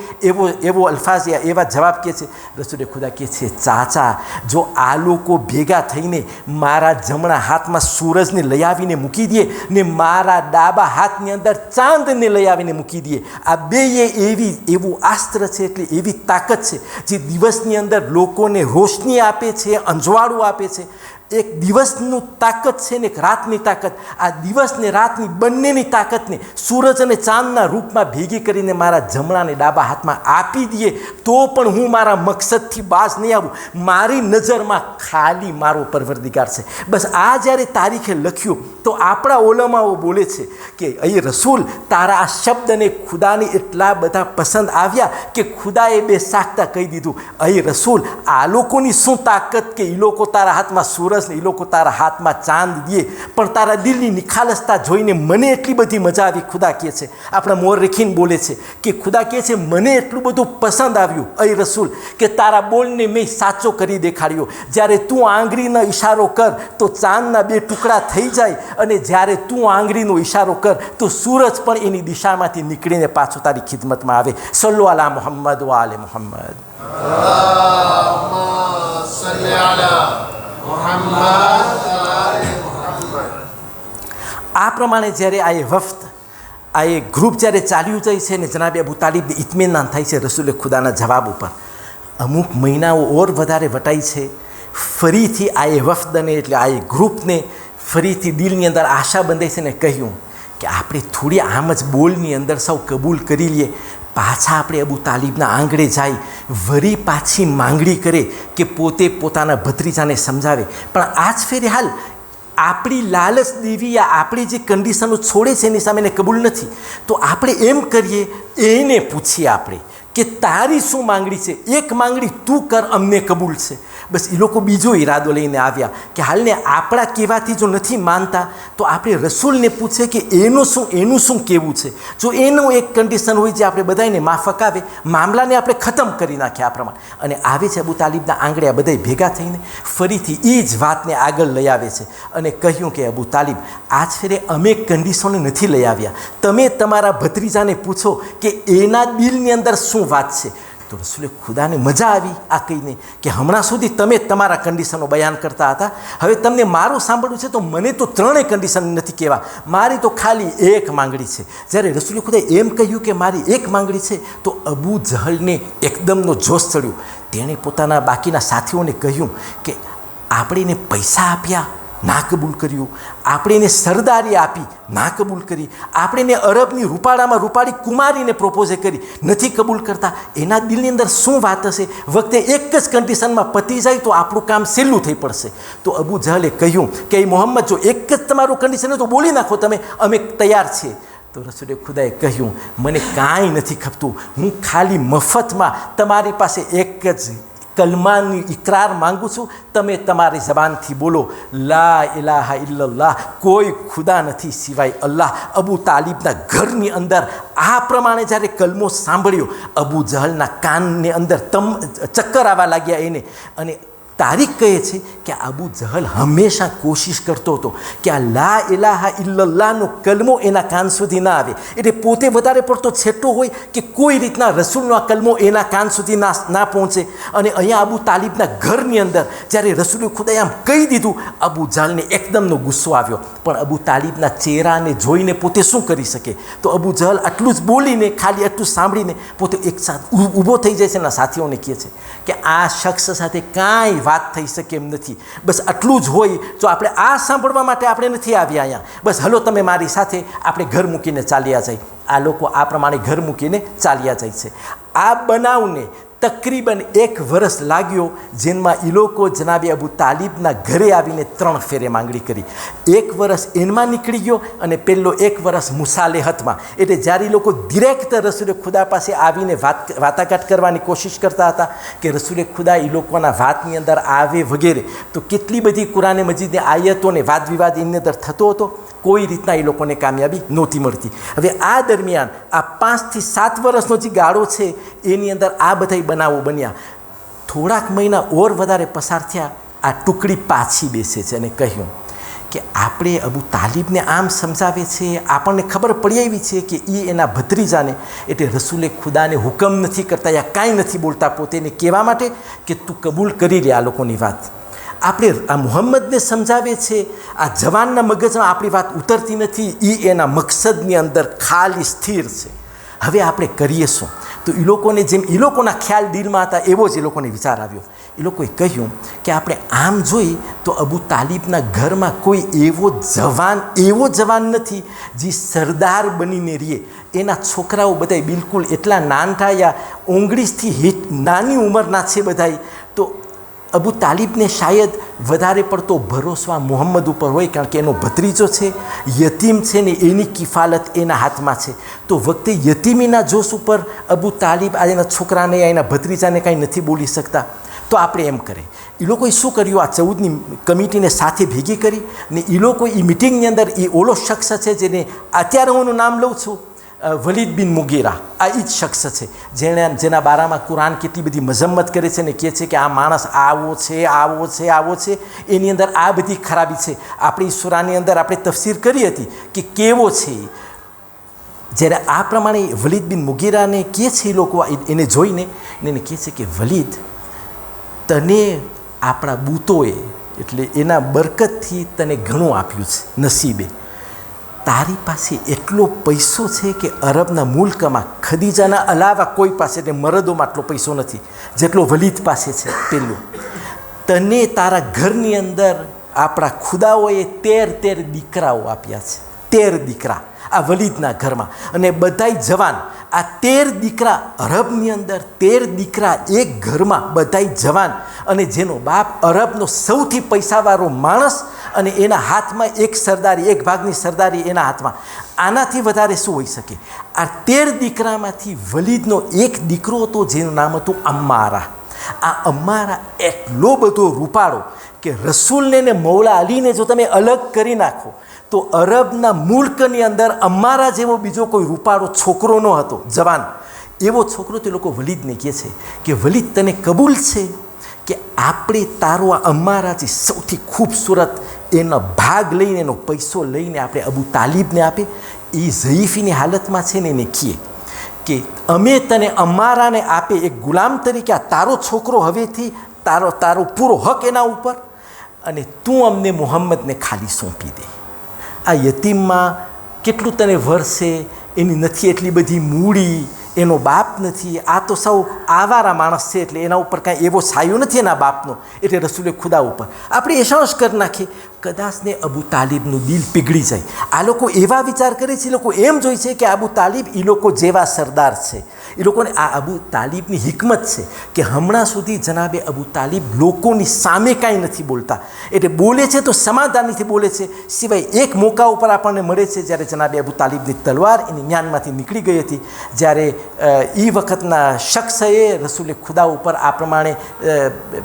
એવો અલ્ફાઝ યા એવા જવાબ કહે છે. રસૂલે ખુદા કહે છે, ચાચા, જો આ લોકો ભેગા થઈને મારા જમણા હાથમાં સૂરજને લઈ આવીને મૂકી દે ને મારા ડાબા હાથની અંદર ચાંદને લઈ આવીને મૂકી દે, આ બેય એવું આસ્ત્ર છે, એટલે એવી તાકાત છે જે દિવસની અંદર લોકોને રોશની આપે છે, અંજવાળું આપે છે. એક દિવસનું તાકાત છે ને એક રાતની તાકાત. આ દિવસ ને રાતની બંનેની તાકાતને સૂરજ અને ચાંદના રૂપમાં ભેગી કરીને મારા જમણા અને ડાબા હાથમાં આપી દઈએ તો પણ હું મારા મકસદથી બાજ નહીં આવું. મારી નજરમાં ખાલી મારો પરવરદિગાર છે. બસ આ જ્યારે તારીખે લખ્યું તો આપણા ઓલમાઓ બોલે છે કે અહીં રસૂલ, તારા આ શબ્દને ખુદાને એટલા બધા પસંદ આવ્યા કે ખુદાએ બેસાખતા કહી દીધું, અહીં રસૂલ, આ લોકોની શું તાકાત કે એ લોકો તારા હાથમાં સૂરજ એ લોકો તારા હાથમાં ચાંદ દે, પણ તારા દિલની નિખાલસતા જોઈને મને એટલી બધી મજા આવી. ખુદા કહે છે, આપણા મોરખીન બોલે છે કે ખુદા કહે છે મને એટલું બધું પસંદ આવ્યું અય રસૂલ કે તારા બોલને મેં સાચો કરી દેખાડ્યો. જ્યારે તું આંગળીનો ઈશારો કર તો ચાંદના 2 ટુકડા થઈ જાય, અને જ્યારે તું આંગળીનો ઈશારો કર તો સૂરજ પણ એની દિશામાંથી નીકળીને પાછો તારી ખિદમતમાં આવે. સલ્લુ અલા મુહમ્મદ વ આલે મુહમ્મદ. આ પ્રમાણે જ્યારે આ વફદ આ ગ્રુપ જ્યારે ચાલ્યું જાય છે ને જનાબે અબુ તાલિબને ઇત્મીનાન થાય છે રસૂલે ખુદાના જવાબ ઉપર. અમુક મહિનાઓ ઓર વધારે વટાય છે. ફરીથી આ વફદને એટલે આ ગ્રુપને ફરીથી દિલની અંદર આશા બંધાઈ છે ને કહ્યું કે આપણે થોડી આમ જ બોલની અંદર સૌ કબૂલ કરી લઈએ. પાછા આપણે અબુ તાલિબના આંગળે જાય, વરી પાછી માંગણી કરે કે પોતે પોતાના ભત્રીજાને સમજાવે. પણ આજ ફેરે હાલ આપણી લાલચ દેવી આપણી જે કન્ડિશનો છોડે છે એની સામે એને કબૂલ નથી. તો આપણે એમ કરીએ, એને પૂછીએ આપણે કે તારી શું માંગણી છે? એક માંગણી તું કર, અમને કબૂલ છે. બસ એ લોકો બીજો ઈરાદો લઈને આવ્યા કે હાલને આપણા કહેવાથી જો નથી માનતા તો આપણે રસૂલને પૂછે કે એનું શું કહેવું છે. જો એનું એક કન્ડિશન હોય જે આપણે બધાને માફક આવે, મામલાને આપણે ખતમ કરી નાખીએ આ પ્રમાણે. અને આવે છે અબુ તાલિબના આંગળે આ બધા ભેગા થઈને ફરીથી એ જ વાતને આગળ લઈ આવે છે અને કહ્યું કે અબુ તાલિબ, આજ ફેરે અમે કન્ડિશનો નથી લઈ આવ્યા, તમે તમારા ભત્રીજાને પૂછો કે એના દિલની અંદર શું વાત છે. તો રસૂલે ખુદાને મજા આવી આ કહીને કે હમણાં સુધી તમે તમારા કન્ડિશનો બયાન કરતા હતા, હવે તમને મારું સાંભળવું છે તો મને તો 3 કન્ડિશન નથી કહેવા, મારી તો ખાલી એક માંગણી છે. જ્યારે રસૂલે ખુદાએ એમ કહ્યું કે મારી એક માંગણી છે તો અબુ જહલને એકદમનો જોશ ચડ્યો. તેણે પોતાના બાકીના સાથીઓને કહ્યું કે આપણે એને પૈસા આપ્યા ના કબૂલ કર્યું. આપણે એને સરદારી આપી, ના કબૂલ કરી. આપણે એને અરબની રૂપાળામાં રૂપાળી કુમારીને પ્રપોઝ કરી, નથી કબૂલ કરતા. એના દિલની અંદર શું વાત હશે? વખતે એક જ કન્ડિશનમાં પતી જાય તો આપણું કામ સહેલું થઈ પડશે. તો અબુ જહલે કહ્યું કે મોહમ્મદ, જો એક જ તમારું કન્ડિશન હોય તો બોલી નાખો તમે, અમે તૈયાર છીએ. તો રસૂલે ખુદાએ કહ્યું, મને કાંઈ નથી ખપતું, હું ખાલી મફતમાં તમારી પાસે એક જ કલમાની ઇકરાર માંગુ છું. તમે તમારી જબાનથી બોલો, લા ઇલાહા ઇલ્લલ્લાહ, કોઈ ખુદા નથી સિવાય અલ્લાહ. અબુ તાલિબના ઘરની અંદર આ પ્રમાણે જ્યારે કલમો સાંભળ્યો, અબુ જહલના કાનની અંદર ચક્કર આવવા લાગ્યા એને. અને તારીખ કહે છે કે અબુ જહલ હંમેશા કોશિશ કરતો હતો કે આ લા ઇલાહા ઇલ્લલ્લાહનો કલમો એના કાન સુધી ના આવે. એટલે પોતે વધારે પડતો છેટો હોય કે કોઈ રીતના રસૂલનો આ કલમો એના કાન સુધી ના પહોંચે. અને અહીંયા અબુ તાલિબના ઘરની અંદર જ્યારે રસૂલે ખુદાએ આમ કહી દીધું, અબુ જહલને એકદમનો ગુસ્સો આવ્યો. પણ અબુ તાલિબના ચહેરાને જોઈને પોતે શું કરી શકે? તો અબુ જહલ આટલું જ બોલીને, ખાલી આટલું સાંભળીને પોતે એક સાથ ઊભો થઈ જાય છે. એના સાથીઓને કહે છે કે આ શખ્સ સાથે કાંઈ વાત થઈ શકે એમ નથી. બસ આટલું જ હોય. જો આપણે આ સાંભળવા માટે આપણે નથી આવ્યા અહીંયા, બસ હલો તમે મારી સાથે, આપણે ઘર મૂકીને ચાલ્યા જાય. આ લોકો આ પ્રમાણે ઘર મૂકીને ચાલ્યા જાય છે. આ બનાવને તકરીબન 1 વર્ષ લાગ્યો, જેમાં એ લોકો જનાબે અબુ તાલિબના ઘરે આવીને 3 ફેરે માંગણી કરી. 1 વર્ષ એનમાં નીકળી ગયો અને પહેલો 1 વર્ષ મુસાલેહતમાં. એટલે જ્યારે એ લોકો ડિરેક્ટ રસૂલે ખુદા પાસે આવીને વાટાઘાટ કરવાની કોશિશ કરતા હતા કે રસૂલે ખુદા એ લોકોના વાતની અંદર આવે વગેરે, તો કેટલી બધી કુરાને મજીદની આયતોને વાદ વિવાદ એની અંદર થતો હતો. કોઈ રીતના એ લોકોને કામયાબી નહોતી મળતી. હવે આ દરમિયાન આ 5 થી 7 વર્ષનો જે ગાળો છે એની અંદર આ બધાય બનાવો બન્યા. થોડાક મહિના ઓર વધારે પસાર થયા, આ ટુકડી પાછી બેસે છે અને કહ્યું કે આપણે અબુ તાલિબને આમ સમજાવે છે, આપણને ખબર પડી આવી છે કે એ એના ભત્રીજાને એટલે રસૂલે ખુદાને હુકમ નથી કરતા યા કાંઈ નથી બોલતા પોતેને કહેવા માટે કે તું કબૂલ કરી લે આ લોકોની વાત. આપણે આ મુહમ્મદને સમજાવે છે, આ જવાનના મગજમાં આપણી વાત ઉતરતી નથી, એ એના મકસદની અંદર ખાલી સ્થિર છે. હવે આપણે કરીએ શું? તો એ લોકોને જેમ એ લોકોના ખ્યાલ દિલમાં હતા એવો જ એ લોકોને વિચાર આવ્યો. એ લોકોએ કહ્યું કે આપણે આમ જોઈ તો અબુ તાલિબના ઘરમાં કોઈ એવો જવાન નથી જે સરદાર બનીને રહીએ. એના છોકરાઓ બધાય બિલકુલ એટલા નાનઠા યા 19થી નાની ઉંમરના છે બધાય. તો અબુ તાલિબને શાયદ વધારે પડતો ભરોસો આ મુહમ્મદ ઉપર હોય, કારણ કે એનો ભત્રીજો છે, યતીમ છે ને એની કિફાલત એના હાથમાં છે. તો વખતે યતીમીના જોશ ઉપર અબુ તાલિબ આ એના છોકરાને યા એના ભત્રીજાને કાંઈ નથી બોલી શકતા. તો આપણે એમ કરે, એ લોકોએ શું કર્યું, આ 14ની કમિટીને સાથે ભેગી કરી ને એ લોકો એ મિટિંગની અંદર એ ઓલો શખ્સ છે જેને અત્યારે હું નામ લઉં છું, વલીદ બિન મુગીરા. આ એ જ શખ્સ છે જેના બારામાં કુરાન કેટલી બધી મજમ્મત કરે છે ને કહે છે કે આ માણસ આવો છે. એની અંદર આ બધી ખરાબી છે. આપણી સૂરાની અંદર આપણે તફસીર કરી હતી કે કેવો છે. જ્યારે આ પ્રમાણે વલીદ બિન મુગીરાને કહે છે એ લોકો એને જોઈને એને કહે છે કે વલીદ, તને આપણા બૂતોએ એટલે એના બરકતથી તને ઘણું આપ્યું છે નસીબે. તારી પાસે એટલો પૈસો છે કે અરબના મુલ્કમાં ખદીજાના અલાવા કોઈ પાસે એટલે મરદોમાં આટલો પૈસો નથી જેટલો વલીદ પાસે છે. પહેલું, તને તારા ઘરની અંદર આપણા ખુદાઓએ 13 દીકરાઓ આપ્યા છે. 13 દીકરા આ વલીદના ઘરમાં, અને બધાય જવાન. આ 13 દીકરા અરબની અંદર, 13 દીકરા એક ઘરમાં, બધાય જવાન, અને જેનો બાપ અરબનો સૌથી પૈસાવાળો માણસ, અને એના હાથમાં એક સરદારી, એક ભાગની સરદારી એના હાથમાં. આનાથી વધારે શું હોઈ શકે? આ 13 દીકરામાંથી વલીદનો એક દીકરો હતો જેનું નામ હતું અમ્મારા. આ અમ્મારા એટલો બધો રૂપાળો કે રસૂલને ને મૌલા અલીને જો તમે અલગ કરી નાખો તો અરબના મુલ્કની અંદર અમ્મારા જેવો બીજો કોઈ રૂપાળો છોકરો ન હતો, જવાન. એવો છોકરો તે લોકો વલીદને કહે છે કે વલીદ, તને કબૂલ છે કે આપણે તારો આ અમ્મારા જે સૌથી ખૂબસૂરત એનો ભાગ લઈને, એનો પૈસો લઈને આપણે અબુ તાલિબને આપે? એ ઝઈફીની હાલતમાં છે ને એને કહીએ કે અમે તને અમ્મારાને આપે એક ગુલામ તરીકે, આ તારો છોકરો હવેથી તારો પૂરો હક એના ઉપર, અને તું અમને મુહમ્મદને ખાલી સોંપી દે. આ યતીમમાં કેટલું તને વરસે, એની નથી એટલી બધી મૂડી, એનો બાપ નથી, આ તો સૌ આવારા માણસ છે, એટલે એના ઉપર કાંઈ એવો છાયો નથી એના બાપનો. એટલે રસૂલે ખુદા ઉપર આપણે એશાંશ કરી નાખીએ, કદાચને અબુ તાલિબનું દિલ પીગળી જાય. આ લોકો એવા વિચાર કરે છે, એ લોકો એમ જોઈ છે કે અબુ તાલિબ એ લોકો જેવા સરદાર છે. એ લોકોને આ અબુ તાલિબની હિકમત છે કે હમણાં સુધી જનાબે અબુ તાલિબ લોકોની સામે કાંઈ નથી બોલતા. એટલે બોલે છે તો સમાધાનથી બોલે છે. સિવાય એક મોકા ઉપર આપણને મળે છે જ્યારે જનાબે અબુ તાલિબની તલવાર એની મ્યાનમાંથી નીકળી ગઈ હતી, જ્યારે એ વખતના શખ્સએ રસૂલે ખુદા ઉપર આ પ્રમાણે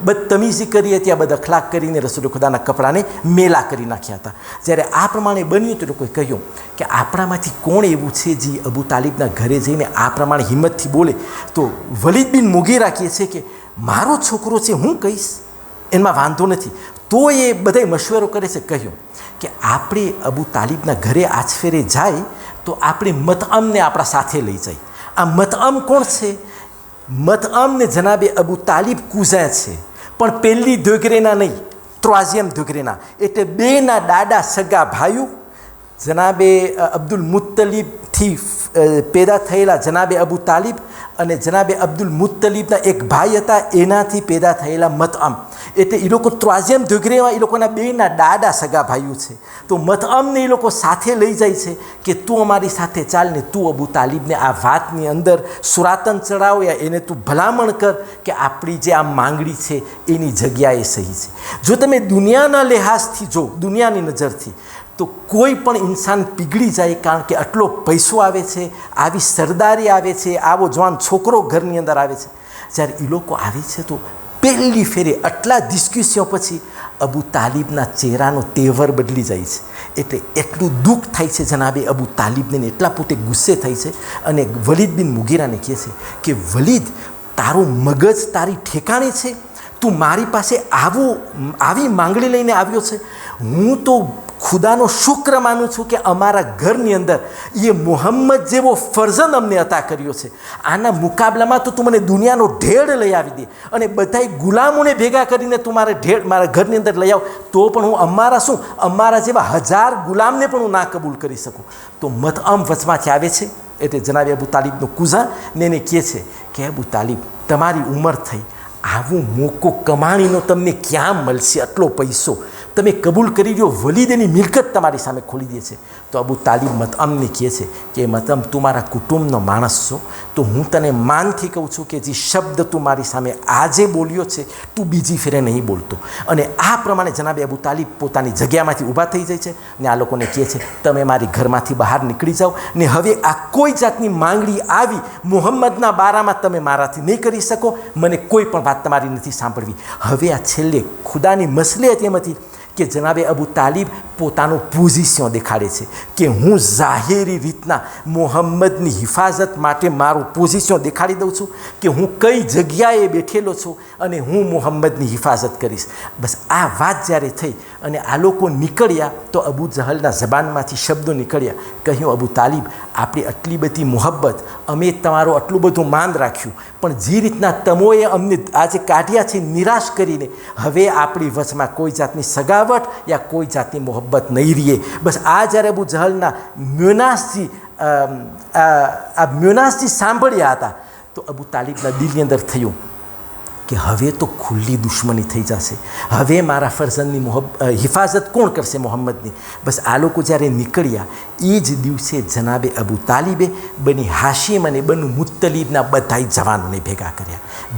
બદતમીઝી કરી હતી, આ બદ અખલાક કરીને રસૂલે ખુદાના કપડાને મેલા કરી નાખ્યા હતા. જ્યારે આ પ્રમાણે બન્યું તો લોકોએ કહ્યું કે આપણામાંથી કોણ એવું છે જે અબુ તાલિબના ઘરે જઈને આ પ્રમાણે હિંમતથી બોલે. તો વલીદ બિન મુગીરા કહે છે કે મારો છોકરો છે, હું કહીશ, એમાં વાંધો નથી. તો એ બધાય મશવરો કરે છે. કહ્યું કે આપણે અબુ તાલિબના ઘરે આછફેરે જાય તો આપણે મતઅમને આપણા સાથે લઈ જાય. આ મતઅમ કોણ છે? મતઅમને જનાબે અબુ તાલિબ કુઝા છે, પણ પહેલી ધોગરેના નહીં, ત્રોઝિયમ ધોગરેના. એટલે બેના દાદા સગા ભાઈઓ જનાબે અબ્દુલ મુત્તલિબથી પેદા થયેલા જનાબે અબુ તાલિબ અને જનાબે અબ્દુલ મુત્તલિબના એક ભાઈ હતા, એનાથી પેદા થયેલા મતઅમ. એટલે એ લોકો ત્રોઝિયમ ધોગરેમાં એ લોકોના બેના દાદા સગા ભાઈઓ છે. તો મતઅમને એ લોકો સાથે લઈ જાય છે કે તું અમારી સાથે ચાલ ને તું અબુ તાલિબને આ વાતની અંદર સુરાતન ચડાવ, યા એને તું ભલામણ કર કે આપણી જે આ માંગણી છે એની જગ્યાએ સહી છે. જો તમે દુનિયાના લિહાઝથી જો, દુનિયાની નજરથી, તો કોઈ પણ ઇન્સાન પીગળી જાય, કારણ કે આટલો પૈસો આવે છે, આવી સરદારી આવે છે, આવો જવાન છોકરો ઘરની અંદર આવે છે. જ્યારે એ લોકો આવે છે તો પહેલી ફેરે આટલા ડિસ્કશન પછી અબુ તાલિબના ચહેરાનો તેવર બદલી જાય છે. એટલે એટલું દુઃખ થાય છે જનાબે અબુ તાલિબને, એટલા પોતે ગુસ્સે થાય છે અને વલીદ બિન મુગીરાને કહે છે કે વલીદ, તારું મગજ તારી ઠેકાણે છે? તું મારી પાસે આવી માંગણી લઈને આવ્યો છે? હું તો ખુદાનો શુક્ર માનું છું કે અમારા ઘરની અંદર એ મોહમ્મદ જેવો ફરજંદ અમને અતા કર્યો છે. આના મુકાબલામાં તો તું મને દુનિયાનો ઢેળ લઈ આવી દે અને બધાય ગુલામોને ભેગા કરીને તું મારા ઘરની અંદર લઈ આવ, તો પણ હું અમારા જેવા 1000 ગુલામને પણ હું ના કબૂલ કરી શકું. તો મતઅમ વચમાંથી આવે છે. એટલે જનાબે અબુ તાલિબનો કુઝા ને એને કહે છે કે અબુ તાલિબ, તમારી ઉંમર થઈ, આવો મોકો કમાણીનો તમને ક્યાં મળશે? આટલો પૈસો તમે કબૂલ કરી દો. વલીદ એની મિલકત તમારી સામે ખોલી દે છે. તો અબુ તાલિબ મતઅમને કહે છે કે મતઅમ, તું મારા કુટુંબનો માણસ છો, તો હું તને માનથી કહું છું કે જે શબ્દ તું મારી સામે આજે બોલ્યો છે, તું બીજી ફેરે નહીં બોલતો. અને આ પ્રમાણે જનાબે અબુ તાલિબ પોતાની જગ્યામાંથી ઊભા થઈ જાય છે ને આ લોકોને કહે છે, તમે મારી ઘરમાંથી બહાર નીકળી જાઓ ને હવે આ કોઈ જાતની માંગણી આવી મોહમ્મદના બારામાં તમે મારાથી નહીં કરી શકો. મને કોઈ પણ વાત તમારી નથી સાંભળવી. હવે આ છેલ્લે ખુદાની મસલિહત એમ હતી કે જનાબે અબુ તાલિબ પોતાનું પોઝિશન દેખાડે છે કે હું જાહેરી રીતના મોહમ્મદની હિફાજત માટે મારું પોઝિશન દેખાડી દઉં છું કે હું કઈ જગ્યાએ બેઠેલો છું અને હું મોહમ્મદની હિફાજત કરીશ. બસ આ વાત જ્યારે થઈ અને આ લોકો નીકળ્યા તો અબુ જહલના જબાનમાંથી શબ્દો નીકળ્યા. કહ્યું, અબુ તાલિબ, આપણી આટલી બધી મોહબ્બત, અમે તમારું આટલું બધું માન રાખ્યું, પણ જે રીતના તમોએ અમને આજે કાઢ્યા છે નિરાશ કરીને, હવે આપણી વચમાં કોઈ જાતની સગાવટ યા કોઈ જાતની મોહબ્બત નહીં રહીએ. બસ આ જ્યારે અબુ જહલના મ્યુનાસજી સાંભળ્યા હતા તો અબુ તાલિબના દિલની અંદર થયું કે હવે તો ખુલ્લી દુશ્મની થઈ જશે. હવે મારા ફરજંદની હિફાજત કોણ કરશે મોહમ્મદની? બસ આ લોકો જ્યારે નીકળ્યા એ જ દિવસે જનાબે અબુ તાલિબે બની હાશિમ અને બનુ મુત્તલિબના બધાય જવાનોને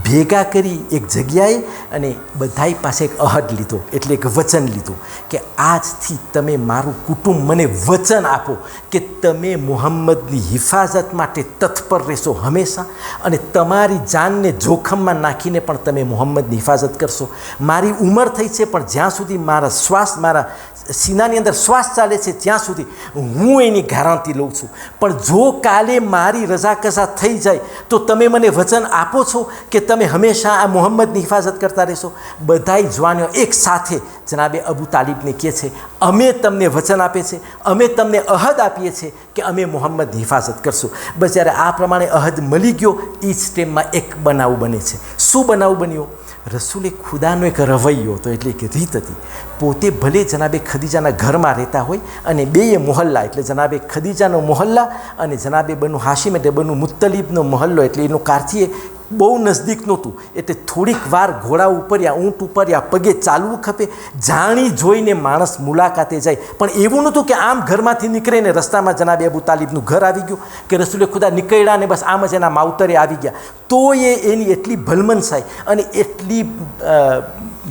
ભેગા કરી એક જગ્યાએ અને બધાય પાસે એક અહદ લીધો, એટલે એક વચન લીધું કે આજથી તમે મારું કુટુંબ મને વચન આપો કે તમે મોહમ્મદની હિફાજત માટે તત્પર રહેશો હંમેશા અને તમારી જાનને જોખમમાં નાખીને પણ તમે મોહમ્મદની હિફાજત કરશો. મારી ઉંમર થઈ છે, પણ જ્યાં સુધી મારા સીનાની અંદર શ્વાસ ચાલે છે ત્યાં સુધી હું એની ગેરંટી લઉં છું. પણ જો કાલે મારી રઝાકઝા થઈ જાય તો તમે મને વચન આપો છો કે તમે હંમેશા આ મોહમ્મદની હિફાજત કરતા રહેશો? બધાય જવાનીઓ એક સાથે જનાબે અબુ તાલિબને કહે છે, અમે તમને વચન આપે છે, અમે તમને અહદ આપીએ છીએ કે અમે મોહમ્મદની હિફાજત કરશું. બસ જ્યારે આ પ્રમાણે અહદ મળી ગયો એ જ ટાઈમમાં એક બનાવ બને છે. શું બનાવ બન્યો? રસૂલે ખુદાનો એક રવૈયો હતો, એટલે એક રીત હતી. પોતે ભલે જનાબે ખદીજાના ઘરમાં રહેતા હોય અને બેય મોહલ્લા, એટલે જનાબે ખદીજાનો મોહલ્લા અને જનાબે બનુ હાશિમ એટલે બનુ મુત્તલિબનો મોહલ્લો, એટલે એનો કારથી બહુ નજદીક નહોતું, એટલે થોડીક વાર ઘોડા ઉપર યા ઊંટ ઉપર યા પગે ચાલવું ખપે, જાણી જોઈને માણસ મુલાકાતે જાય. પણ એવું નહોતું કે આમ ઘરમાંથી નીકળે ને રસ્તામાં જનાબે અબુ તાલિબનું ઘર આવી ગયું, કે રસૂલે ખુદા નીકળ્યા ને બસ આમ જ એના માવતરે આવી ગયા. તો એની એટલી ભલમનસાઈ અને એટલી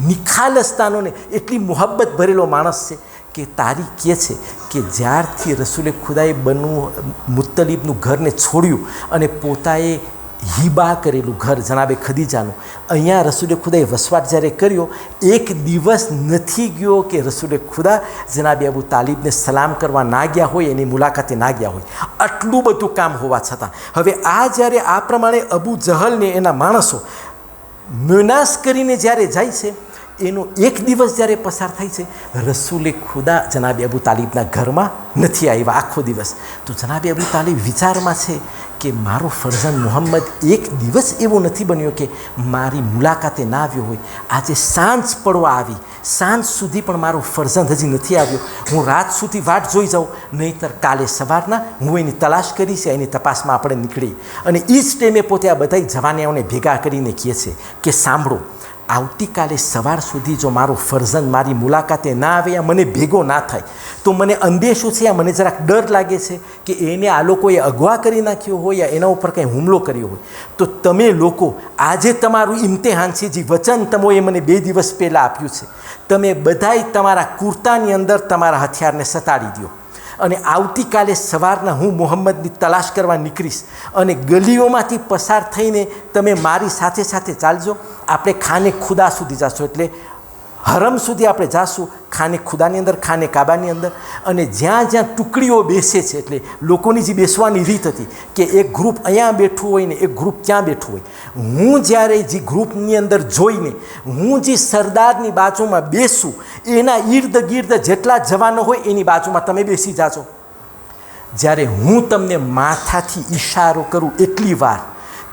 નિખાલસતાનો ને એટલી મુહબ્બત ભરેલો માણસ છે કે તારીખ કહે છે કે જ્યારથી રસૂલે ખુદાએ બનુ મુત્તલિબનું ઘરને છોડ્યું અને પોતાએ હિબા કરેલું ઘર જનાબે ખદીજાનું, અહીંયા રસૂલે ખુદાએ વસવાટ જ્યારે કર્યો, એક દિવસ નથી ગયો કે રસૂલે ખુદા જનાબે અબુ તાલિબને સલામ કરવા ના ગયા હોય, એની મુલાકાતે ના ગયા હોય. આટલું બધું કામ હોવા છતાં હવે આ જ્યારે આ પ્રમાણે અબુ જહલને એના માણસો મ્યુનાસ કરીને જ્યારે જાય છે, એનો એક દિવસ જ્યારે પસાર થાય છે, રસૂલે ખુદા જનાબે અબુ તાલિબના ઘરમાં નથી આવ્યા આખો દિવસ. તો જનાબે અબુ તાલિબ વિચારમાં છે કે મારો ફરઝંદ મુહમ્મદ એક દિવસ એવો નથી બન્યો કે મારી મુલાકાતે ના આવ્યો હોય. આજે સાંજ પડવા આવી, સાંજ સુધી પણ મારો ફરઝંદ હજી નથી આવ્યો. હું રાત સુધી વાટ જોઈ જાઉં, નહીંતર કાલે સવારના હું એની તલાશ કરીશ, એની તપાસમાં આપણે નીકળી. અને એ જ ટાઈમે પોતે આ બધા જવાનીઓને ભેગા કરીને કહે છે કે સાંભળો, આવતીકાલે સવાર સુધી જો મારો ફરઝંદ મારી મુલાકાતે ના આવે યા મને ભેગો ના થાય તો મને અંદેશો છે, યા મને જરાક ડર લાગે છે કે એને આ લોકોએ અગવા કરી નાખ્યો હોય યા એના ઉપર કંઈ હુમલો કર્યો હોય. તો તમે લોકો આજે તમારું ઇમ્તિહાન છે, જે વચન તમોએ મને 2 દિવસ પહેલાં આપ્યું છે, તમે બધાય તમારા કુર્તાની અંદર તમારા હથિયારને સતાડી દો અને આવતીકાલે સવારના હું મુહમ્મદની તલાશ કરવા નીકળીશ અને ગલીઓમાંથી પસાર થઈને તમે મારી સાથે સાથે ચાલજો. આપણે ખાને ખુદા સુધી જાશું, એટલે હરમ સુધી આપણે જાશું, ખાને ખુદાની અંદર, ખાને કાબાની અંદર. અને જ્યાં જ્યાં ટુકડીઓ બેસે છે, એટલે લોકોની જે બેસવાની રીત હતી કે એક ગ્રુપ અહીંયા બેઠું હોય ને એક ગ્રુપ ત્યાં બેઠું હોય, હું જ્યારે જે ગ્રુપની અંદર જોઈને હું જે સરદારની બાજુમાં બેસું, એના ઈર્દ ગીર્દ જેટલા જવાનો હોય એની બાજુમાં તમે બેસી જાજો. જ્યારે હું તમને માથાથી ઈશારો કરું એટલી વાર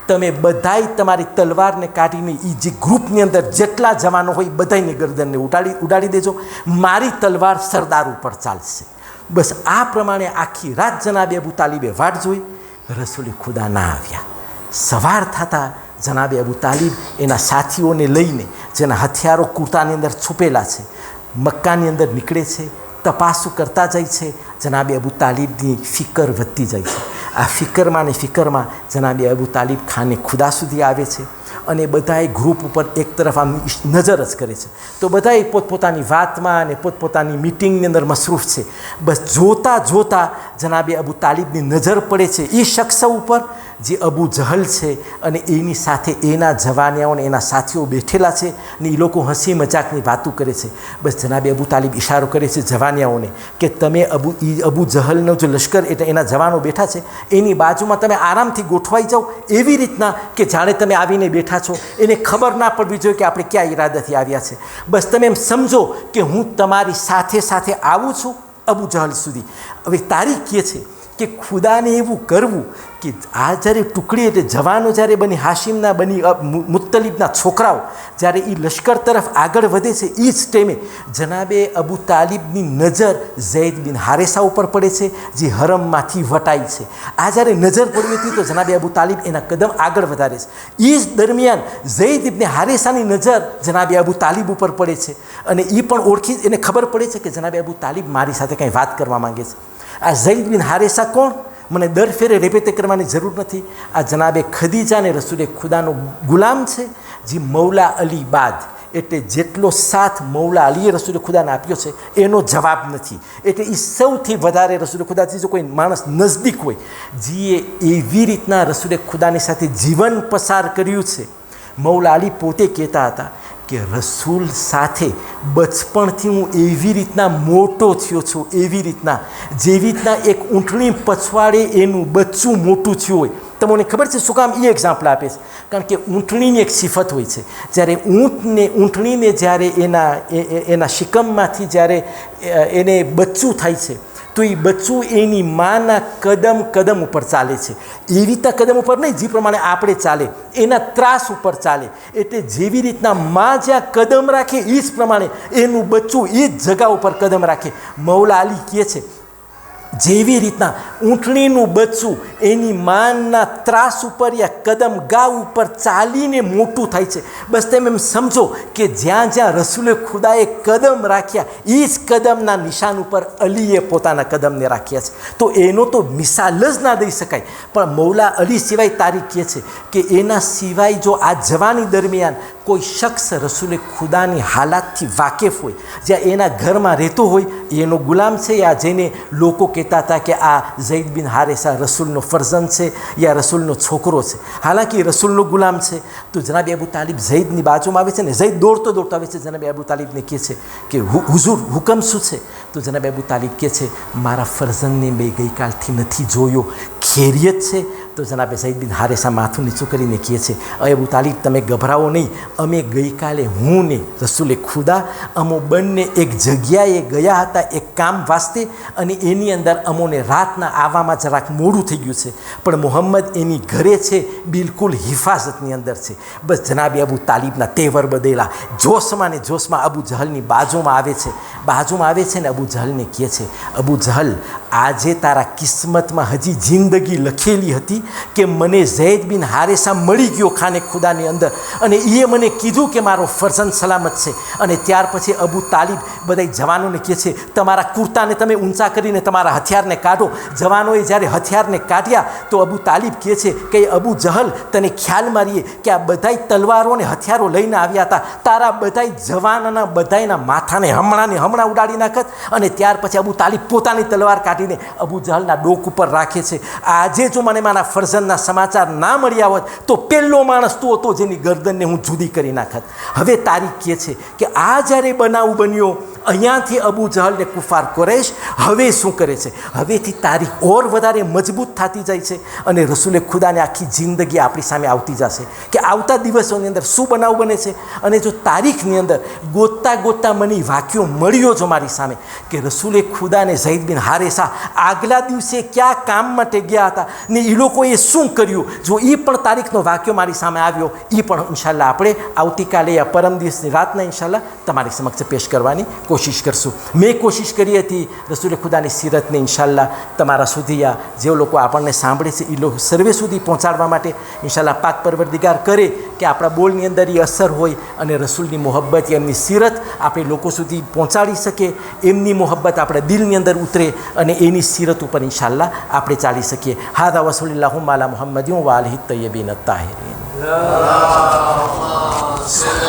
તમે બધાય તમારી તલવારને કાઢીને એ જે ગ્રુપની અંદર જેટલા જવાનો હોય બધાની ગરદનને ઉડાડી દેજો. મારી તલવાર સરદાર ઉપર ચાલશે. બસ આ પ્રમાણે આખી રાત જનાબે અબુ તાલિબે વાટ જોઈ, રસૂલે ખુદા ના આવ્યા. સવાર થતાં જનાબે અબુ તાલિબ એના સાથીઓને લઈને, જેના હથિયારો કુર્તાની અંદર છુપેલા છે, મક્કાની અંદર નીકળે છે, તપાસો કરતા જાય છે. જનાબે અબુ તાલિબની ફિકર વધતી જાય છે. આ ફિકરમાં ને ફિકરમાં જનાબે અબુ તાલિબ ખાને ખુદા સુધી આવે છે અને બધાએ ગ્રુપ ઉપર એક તરફ આમ નજર જ કરે છે. તો બધાએ પોતપોતાની વાતમાં અને પોતપોતાની મિટિંગની અંદર મસરૂફ છે. બસ જોતાં જોતાં જનાબે અબુ તાલિબની નજર પડે છે એ શખ્સ ઉપર જે અબુ જહલ છે અને એની સાથે એના જવાનિયાઓ એના સાથીઓ બેઠેલા છે ને એ લોકો હસી મજાકની વાતો કરે છે. બસ જનાબે અબુ તાલિબ ઇશારો કરે છે જવાનિયાઓને કે તમે અબુ જહલનો જે લશ્કર એટલે એના જવાનો બેઠા છે એની બાજુમાં તમે આરામથી ગોઠવાઈ જાઓ, એવી રીતના કે જાણે તમે આવીને બેઠા છો, એને ખબર ના પડવી જોઈએ કે આપણે ક્યાં ઈરાદાથી આવ્યા છે. બસ તમે એમ સમજો કે હું તમારી સાથે સાથે આવું છું અબુ જહલ સુધી. હવે તારીખ કહે છે કે ખુદાને એવું કરવું કે આ જ્યારે ટુકડી એટલે જવાનો જ્યારે બની હાશિમના બની મુત્તલિબના છોકરાઓ જ્યારે એ લશ્કર તરફ આગળ વધે છે, એ જ ટાઈમે જનાબે અબુ તાલિબની નજર ઝૈદ બિન હારેસા ઉપર પડે છે, જે હરમમાંથી વટાય છે. આ જ્યારે નજર પડી હતી તો જનાબે અબુ તાલિબ એના કદમ આગળ વધારે છે. એ જ દરમિયાન ઝૈદ ઇબ્ન હારેસાની નજર જનાબે અબુ તાલિબ ઉપર પડે છે અને એ પણ ઓળખી, એને ખબર પડે છે કે જનાબે અબુ તાલિબ મારી સાથે કંઈ વાત કરવા માંગે છે. આ ઝૈદ બિન હારેસા કોણ? મને દર ફેરે રેપેતે કરવાની જરૂર નથી. આ જનાબે ખદીજા અને રસૂલે ખુદાનો ગુલામ છે, જે મૌલા અલી બાદ એટલે જેટલો સાથ મૌલા અલીએ રસૂલે ખુદાને આપ્યો છે એનો જવાબ નથી. એટલે એ સૌથી વધારે રસૂલે ખુદાથી જો કોઈ માણસ નજદીક હોય, જે એવી રીતના રસૂલે ખુદાની સાથે જીવન પસાર કર્યું છે. મૌલા અલી પોતે કહેતા હતા કે રસૂલ સાથે બચપણથી હું એવી રીતના મોટો થયો છું, એવી રીતના જેવી રીતના એક ઊંટણી પછવાડે એનું બચ્ચું મોટું થયું હોય. તમને ખબર છે શું કામ એ એક્ઝામ્પલ આપે છે? કારણ કે ઊંટણીની એક સિફત હોય છે, જ્યારે ઊંટણીને જ્યારે એના શિકમમાંથી જ્યારે એને બચ્ચું થાય છે તો એ બચ્ચું એની માના કદમ ઉપર ચાલે છે. એવી રીતના કદમ ઉપર નહીં જે પ્રમાણે આપણે ચાલે, એના ત્રાસ ઉપર ચાલે. એટલે જેવી રીતના મા જ્યાં કદમ રાખે એ જ પ્રમાણે એનું બચ્ચું એ જ જગા ઉપર કદમ રાખે. મૌલા અલી કહે છે જેવી રીતના ઊંટણીનું બચ્ચું એની માના ત્રાસ ઉપર યા કદમ ગા ઉપર ચાલીને મોટું થાય છે. બસ તમે એમ સમજો કે જ્યાં જ્યાં રસૂલે ખુદાએ કદમ રાખ્યા એ જ કદમના નિશાન ઉપર અલીએ પોતાના કદમને રાખ્યા છે. તો એનો તો મિસાલ જ ના દઈ શકાય. પણ મૌલા અલી સિવાય તારીખ કહે છે કે એના સિવાય જો આ જવાની દરમિયાન કોઈ શખ્સ રસૂલે ખુદાની હાલાતથી વાકેફ હોય, જ્યાં એના ઘરમાં રહેતો હોય, એનો ગુલામ છે યા જેને લોકો કહેતા હતા કે આ ઝૈદ બિન હારેસા રસૂલનો ફરઝંદ છે યા રસૂલનો છોકરો છે, હાલાંકિ રસૂલનો ગુલામ છે, તો જનાબે અબુ તાલિબ ઝૈદની બાજુમાં આવે છે ને ઝૈદ દોડતો દોડતો આવે છે. જનાબે અબુ તાલિબને કહે છે કે હુઝુર હુકમ શું છે? તો જનાબે અબુ તાલિબ કહે છે મારા ફરઝંદને મેં ગઈકાલથી નથી જોયો, ખેરિયત છે? તો જનાબે ઝૈદ બિન હારેસા માથું નીચું કરીને કહે છે અબુ તાલિબ તમે ગભરાવો નહીં, અમે ગઈકાલે હું ને રસૂલે ખુદા અમો બંને એક જગ્યાએ ગયા હતા એક કામ વાસ્તે, અને એની અંદર અમોને રાતના આવવામાં જરાક મોડું થઈ ગયું છે, પણ મોહમ્મદ એની ઘરે છે, બિલકુલ હિફાજતની અંદર છે. બસ જનાબે અબુ તાલિબના તેવર બદલેલા, જોશમાં ને જોશમાં અબુ જહલની બાજુમાં આવે છે ને અબુ જહલને કહે છે અબુ જહલ આજે તારા કિસ્મતમાં હજી જિંદગી લખેલી હતી કે મને ઝૈદ બિન હારેસા મળી ગયો ખાને ખુદાની અંદર, અને એ મને કીધું કે મારો ફરઝંદ સલામત છે. અને ત્યાર પછી અબુ તાલિબ બધા જવાનોને કહે છે તમારા કુર્તાને તમે ઊંચા કરીને તમારા હથિયારને કાઢો. જવાનોએ જ્યારે હથિયારને કાઢ્યા તો અબુ તાલિબ કહે છે કે અબુ જહલ તને ખ્યાલ મારીએ કે આ બધાય તલવારો અને હથિયારો લઈને આવ્યા હતા, તારા બધાય જવાનના બધાયના માથાને હમણાં ઉડાડી નાખત. અને ત્યાર પછી અબુ તાલિબ પોતાની તલવાર કાઢીને અબુ જહલના ડોક ઉપર રાખે છે. આજે જો મને મારા ફરઝંદના સમાચાર ના મળ્યા હોત તો પહેલો માણસ તું હતો જેની ગરદનને હું જુદી કરી નાખત. હવે તારીખ કહે છે કે આ જ્યારે બનાવ બન્યો અહીંયાથી અબુ જહલ ને કુફાર કુરૈશ હવે શું કરે છે? હવેથી તારીખ ઓર વધારે મજબૂત થતી જાય છે, અને રસૂલે ખુદાને આખી જિંદગી આપણી સામે આવતી જશે કે આવતા દિવસોની અંદર શું બનાવ બને છે. અને જો તારીખની અંદર ગોતતા મને વાક્યો મળ્યો જો મારી સામે કે રસૂલે ખુદાને ઝૈદ બિન હારેસા આગલા દિવસે ક્યાં કામ માટે ગયા હતા ને એ લોકોએ શું કર્યું, જો એ પણ તારીખનો વાક્યો મારી સામે આવ્યો, એ પણ ઇન્શાલ્લાહ આપણે આવતીકાલે યા પરમ દિવસની રાતના ઇન્શાલ્લાહ તમારી સમક્ષ પેશ કરવાની કોશિશ કરશું. મેં કોશિશ કરી હતી રસૂલે ખુદાની સીરતને ઇન્શાલ્લાહ તમારા સુધી યા જે લોકો આપણને સાંભળે છે એ લોકો સર્વે સુધી પહોંચાડવા માટે ઇન્શાલ્લાહ પાક પરવરદિગાર કરે કે આપણા બોલની અંદર એ અસર હોય અને રસૂલની મોહબ્બત એમની સીરત આપણે લોકો સુધી પહોંચાડી શકે, એમની મોહબ્બત આપણા દિલની અંદર ઉતરે અને એની સીરત ઉપર ઇન્શાલ્લાહ આપણે ચાલી શકીએ. હાદા વસલ્લલ્લાહુ અલા મુહમ્મદિન વ આલિહિ તય્યબીન અત્તાહિરીન.